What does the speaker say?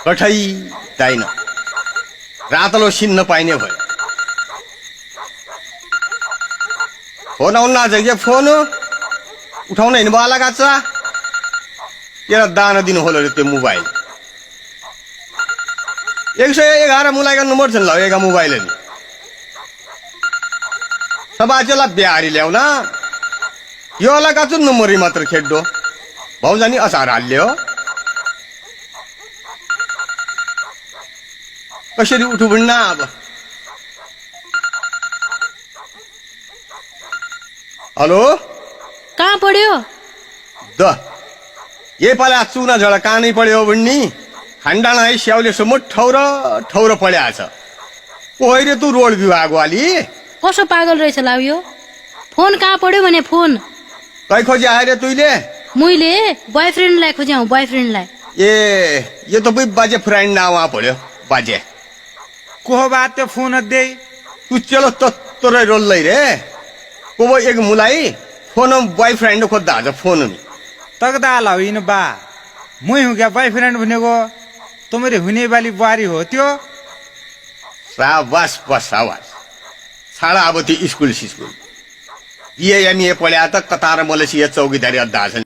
कठै दाइन रातलो सिन्न पाइने भयो फोन आउन आज के फोन उठाउन हिँड्नु भयो गाचा एउटा दाना दिनु होला रे त्यो मोबाइल 111 मुलाइका नम्बर छ ल एका मोबाइल नि सबाजला बिहारी ल्याउन यो अलगा चुन नम्बरही मात्र खेड्दो भाउजानी असार हाल्यो कसरी उठु भन्ना अब हेलो कहाँ पढ्यो द ये पाला चुना झडा कानै पढ्यो भन्नी खण्डाना है स्याउलेसम्म ठौर पढ्या छ पहिरे तू रोड विभाग वाली कसो पागल रहेछ लाउ यो फोन कहाँ पढ्यो भने फोन कै खोजी आएर तुइले मैले बॉयफ्रेन्डलाई खोज्याउ बॉयफ्रेन्डलाई ए यो त बुइ बाजे फ्रेन्ड ना वहाँ पढ्यो बाजे कोह बात ते फोन दे तू चलो तत्तरै रोल्दै रे कोबो एक मुलाई फोन बॉयफ्रेन्ड खोज्दा छ फोन नि तगदा लाइन बा मुई हूँ क्या बॉयफ्रेंड भनेको तुम्हारी हुने वाली बुहारी हो त्यो शाबास बस शाबास छाडा अब त्यो स्कुल ये एमए पढ्या त कतार मलेसिया चौकीदारी अड्डा छ